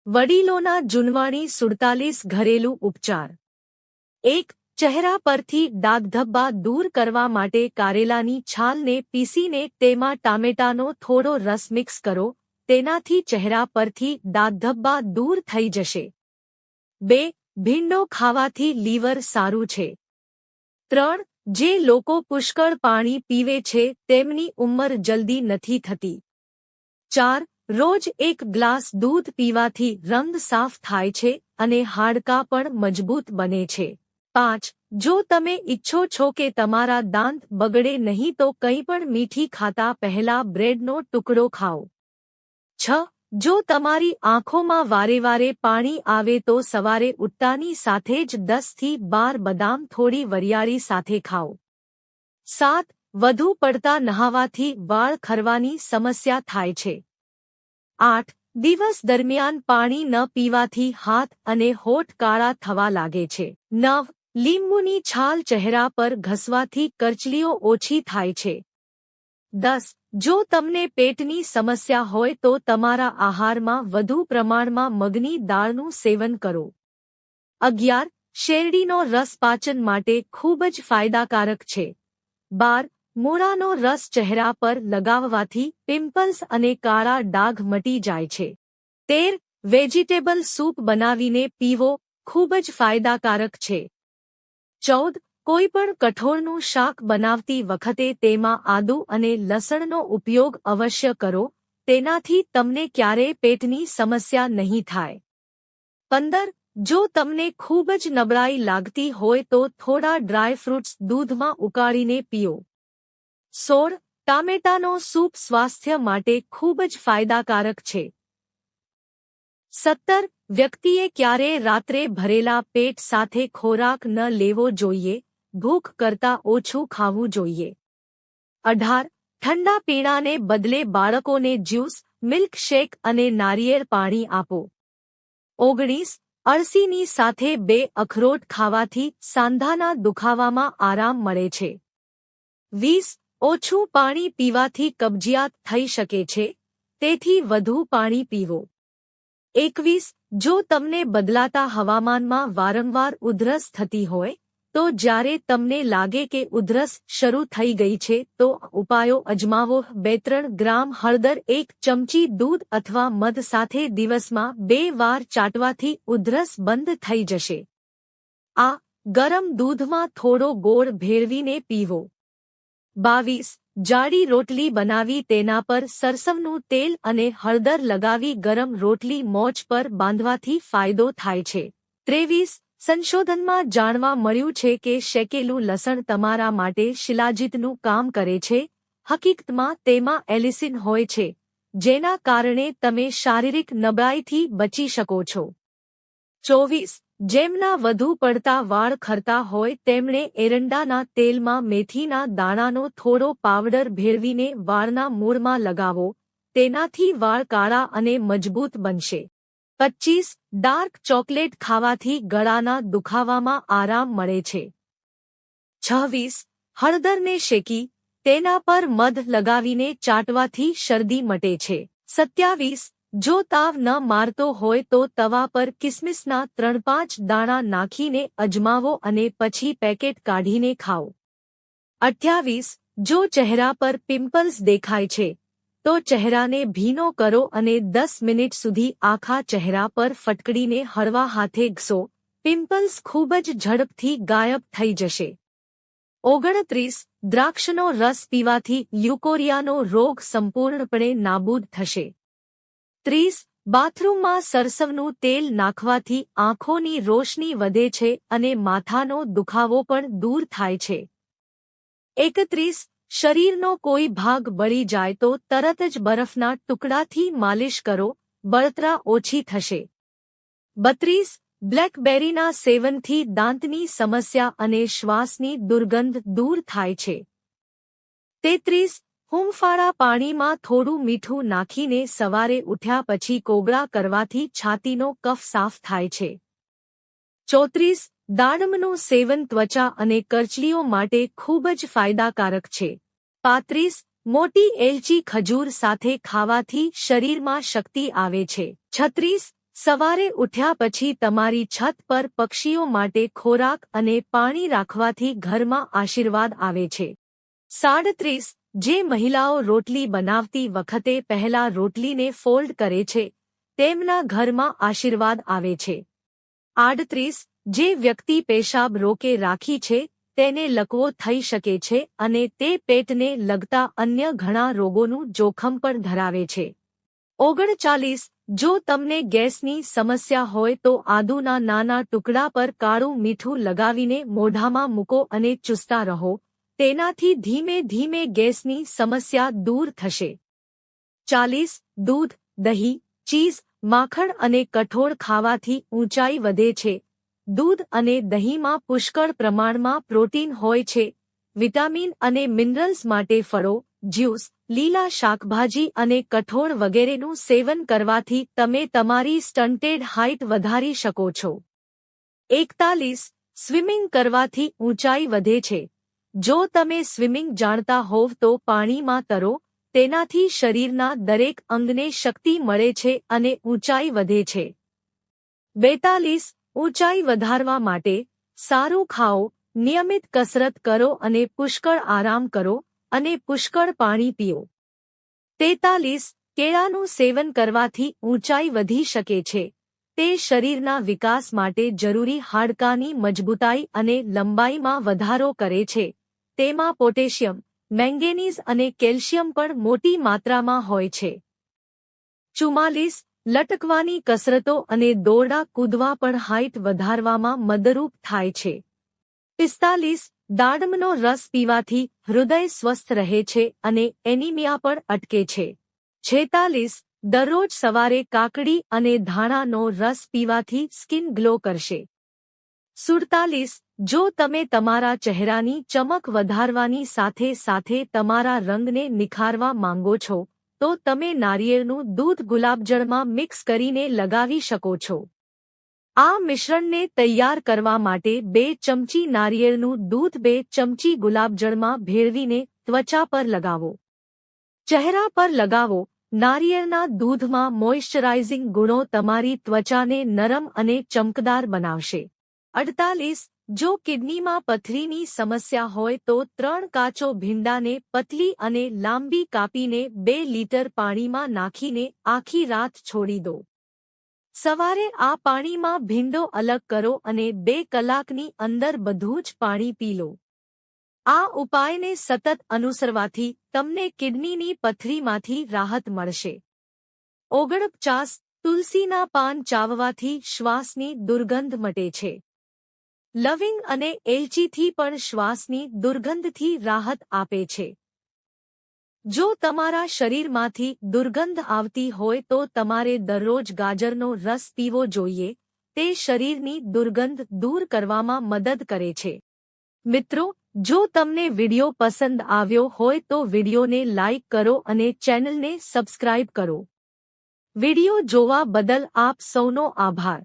વડીલોના જૂનવાણી 47 ઘરેલું ઉપચાર 1. ચહેરા પરથી ડાઘધબ્બા દૂર કરવા માટે કારેલાની છાલને પીસીને તેમાં ટામેટાનો થોડો રસ મિક્સ કરો, તેનાથી ચહેરા પરથી ડાઘધબ્બા દૂર થઈ જશે. 2. ભીંડો ખાવાથી લીવર સારું છે. 3. જે લોકો પુષ્કળ પાણી પીવે છે તેમની ઉંમર જલ્દી નથી થતી. 4. રોજ 1 ગ્લાસ દૂધ પીવાથી રંગ સાફ થાય છે અને હાડકાં પણ મજબૂત બને છે. 5. જો તમે ઈચ્છો છો કે તમારા દાંત બગડે નહીં તો કંઈ પણ મીઠી ખાતા પહેલા બ્રેડનો ટુકડો ખાઓ. 6. જો તમારી આંખોમાં વારે પાણી આવે તો સવારે ઉઠતાની સાથે જ 10 થી 12 બદામ થોડી વરિયાળી સાથે ખાઓ. 7. વધુ પડતા નહાવાથી વાળ ખરવાની સમસ્યા થાય છે. 8. દિવસ દરમિયાન પાણી ન પીવાથી હાથ અને હોઠ કાળા થવા લાગે છે. 9. લીંબુની છાલ ચહેરા પર ઘસવાથી કરચલીઓ ઓછી થાય છે. 10. જો તમને પેટની સમસ્યા હોય તો તમારા આહારમાં વધુ પ્રમાણમાં મગની દાળનું સેવન કરો. 11. શેરડીનો રસ પાચન માટે ખૂબ જ ફાયદાકારક છે. 12. મૂળાનો રસ ચહેરા પર લગાવવાથી પિમ્પલ્સ અને કાળા ડાઘ મટી જાય છે. 13. વેજીટેબલ સૂપ બનાવીને પીવો, ખૂબ જ ફાયદાકારક છે. 14. કોઈપણ કઠોળનું શાક બનાવતી વખતે તેમાં આદુ અને લસણનો ઉપયોગ અવશ્ય કરો, તેનાથી તમને ક્યારેય પેટની સમસ્યા નહીં થાય. 15. જો તમને ખૂબ જ નબળાઈ લાગતી હોય તો થોડા ડ્રાય ફ્રૂટ્સ દૂધમાં ઉકાળીને પીઓ. 16. ટામેટાનો સૂપ સ્વાસ્થ્ય માટે ખૂબ જ ફાયદાકારક છે. 17. વ્યક્તિએ ક્યારેય રાત્રે ભરેલા પેટ સાથે ખોરાક ન લેવો જોઈએ, ભૂખ કરતાં ઓછું ખાવું જોઈએ. 18. ઠંડા પીણાને બદલે બાળકોને જ્યુસ, મિલ્કશેક અને નારિયેળ પાણી આપો. 19. અળસીની સાથે 2 અખરોટ ખાવાથી સાંધાના દુખાવામાં આરામ મળે છે. 20. ઓછું પાણી પીવાથી કબજિયાત થઈ શકે છે, તેથી વધુ પાણી પીવો. 21. જો તમને બદલાતા હવામાનમાં વારંવાર ઉધરસ થતી હોય, તો જ્યારે તમને લાગે કે ઉધરસ શરૂ થઈ ગઈ છે તો ઉપાયો અજમાવો. 2-3 ગ્રામ હળદર 1 ચમચી દૂધ અથવા મધ સાથે દિવસમાં 2 વાર ચાટવાથી ઉધરસ બંધ થઈ જશે. આ ગરમ દૂધમાં થોડો ગોળ ભેળવીને પીવો. 22. જાડી રોટલી બનાવી તેના પર સરસવનું તેલ અને હળદર લગાવી ગરમ રોટલી મોજ પર બાંધવાથી ફાયદો થાય છે. 23. સંશોધનમાં જાણવા મળ્યું છે કે શેકેલું લસણ તમારા માટે શિલાજીતનું કામ કરે છે. હકીકતમાં તેમાં એલિસિન હોય છે, જેના કારણે તમે શારીરિક નબળાઈથી બચી શકો છો. 24. જેમના વધુ પડતા વાળ ખરતા હોય તેમણે એરંડાના તેલમાં મેથીના દાણાનો થોડો પાવડર ભેળવીને વાળના મૂળમાં લગાવો, તેનાથી વાળ કાળા અને મજબૂત બનશે. 25. ડાર્ક ચોકલેટ ખાવાથી ગળાના દુખાવામાં આરામ મળે છે. 26. હળદરને શેકી તેના પર મધ લગાવીને ચાટવાથી શરદી મટે છે. 27. જો તાવ ન મારતો હોય તો તવા પર કિસમિસના 3-5 દાણા નાખીને અજમાવો અને પછી પેકેટ કાઢીને ખાઓ. 28. જો ચહેરા પર પિમ્પલ્સ દેખાય છે, તો ચહેરાને ભીનો કરો અને 10 મિનિટ સુધી આખા ચહેરા પર ફટકડીને હળવા હાથે ઘસો, પિમ્પલ્સ ખૂબ જ ઝડપથી ગાયબ થઈ જશે. 29. દ્રાક્ષનો રસ પીવાથી લ્યુકોરિયાનો રોગ સંપૂર્ણપણે નાબૂદ થશે. 30. બાથરૂમમાં સરસવનું તેલ નાખવાથી આંખોની રોશની વધે છે અને માથાનો દુખાવો પણ દૂર થાય છે. 31. શરીરનો કોઈ ભાગ બળી જાય તો તરત જ બરફના ટુકડાથી માલિશ કરો, બળતરા ઓછી થશે. 32. બ્લેકબેરીના સેવનથી દાંતની સમસ્યા અને શ્વાસની દુર્ગંધ દૂર થાય છે. 33. હૂંફાળા પાણીમાં થોડું મીઠું નાખીને સવારે ઉઠ્યા પછી કોગળા કરવાથી છાતીનો કફ સાફ થાય છે. 34. દાડમનું સેવન ત્વચા અને કરચલીઓ માટે ખૂબ જ ફાયદાકારક છે. 35. મોટી એલચી ખજૂર સાથે ખાવાથી શરીરમાં શક્તિ આવે છે. 36. સવારે ઉઠ્યા પછી તમારી છત પર પક્ષીઓ માટે ખોરાક અને પાણી રાખવાથી ઘરમાં આશીર્વાદ આવે છે. 37. જે મહિલાઓ રોટલી બનાવતી વખતે પહેલા રોટલીને ફોલ્ડ કરે છે, તેમના ઘરમાં આશીર્વાદ આવે છે. 38. જે વ્યક્તિ પેશાબ રોકે રાખી છે, તેને લકવો થઈ શકે છે અને તે પેટને લગતા અન્ય ઘણા રોગોનું જોખમ પણ ધરાવે છે. 39. જો તમને ગેસની સમસ્યા હોય તો આદુના નાના ટુકડા પર કાળું મીઠું લગાવીને મોઢામાં મૂકો અને ચૂસતા રહો. તેનાથી ધીમે ધીમે ગેસની સમસ્યા દૂર થશે. 40. દૂધ, દહીં, ચીઝ, માખણ અને કઠોળ ખાવાથી ઊંચાઈ વધે છે. દૂધ અને દહીંમાં પુષ્કળ પ્રમાણમાં પ્રોટીન હોય છે. વિટામિન અને મિનરલ્સ માટે ફળો, જ્યુસ, લીલા શાકભાજી અને કઠોળ વગેરેનું સેવન કરવાથી તમે તમારી સ્ટન્ટેડ હાઇટ વધારી શકો છો. 41. સ્વિમિંગ કરવાથી ઊંચાઈ વધે છે. જો તમે સ્વિમિંગ જાણતા હોવ તો પાણીમાં તરો. તેનાથી શરીરના દરેક અંગને શક્તિ મળે છે અને ઊંચાઈ વધે છે. 42. ઊંચાઈ વધારવા માટે સારું ખાઓ, નિયમિત કસરત કરો અને પુષ્કળ આરામ કરો અને પુષ્કળ પાણી પીઓ. 43. કેળાનું સેવન કરવાથી ઊંચાઈ વધી શકે છે. તે શરીરના વિકાસ માટે જરૂરી હાડકાની મજબૂતાઈ અને લંબાઈમાં વધારો કરે છે. તેમાં પોટેશિયમ, મેંગેનીઝ અને કેલ્શિયમ પણ મોટી માત્રામાં હોય છે. 44. લટકવાની કસરતો અને દોરડા કૂદવા પણ હાઇટ વધારવામાં મદદરૂપ થાય છે. 45. દાડમનો રસ પીવાથી હૃદય સ્વસ્થ રહે છે અને એનિમિયા પણ અટકે છે. 46. દરરોજ સવારે કાકડી અને ધાણાનો રસ પીવાથી સ્કિન ગ્લો કરશે. 47. જો તમે તમારા ચહેરાની ચમક વધારવાની સાથે સાથે તમારા રંગને નિખારવા માંગો છો, તો તમે નારિયેળનું દૂધ ગુલાબજળમાં મિક્સ કરીને લગાવી શકો છો. આ મિશ્રણને તૈયાર કરવા માટે 2 ચમચી નારિયેળનું દૂધ 2 ચમચી ગુલાબજળમાં ભેળવીને ત્વચા પર લગાવો. ચહેરા પર લગાવો. નારિયેળના દૂધમાં મોઇશ્ચરાઇઝિંગ ગુણો તમારી ત્વચાને નરમ અને ચમકદાર બનાવશે. 48. જો કિડનીમાં પથરીની સમસ્યા હોય તો 3 કાચો ભીંડાને પતલી અને લાંબી કાપીને 2 લીટર પાણીમાં નાખીને આખી રાત છોડી દો. સવારે આ પાણીમાં ભીંડો અલગ કરો અને 2 કલાકની અંદર બધું જ પાણી પી લો. આ ઉપાયને સતત અનુસરવાથી તમને કિડનીની પથરીમાંથી રાહત મળશે. 49. તુલસીના પાન ચાવવાથી શ્વાસની દુર્ગંધ મટે છે. લવિંગ અને એલચીથી પણ શ્વાસની દુર્ગંધથી રાહત આપે છે. જો તમારા શરીરમાંથી દુર્ગંધ આવતી હોય તો તમારે દરરોજ ગાજરનો રસ પીવો જોઈએ. તે શરીરની દુર્ગંધ દૂર કરવામાં મદદ કરે છે. મિત્રો, જો તમને વિડિયો પસંદ આવ્યો હોય તો વિડિયોને લાઇક કરો અને ચેનલને સબસ્ક્રાઇબ કરો. વિડિયો જોવા બદલ આપ સૌનો આભાર.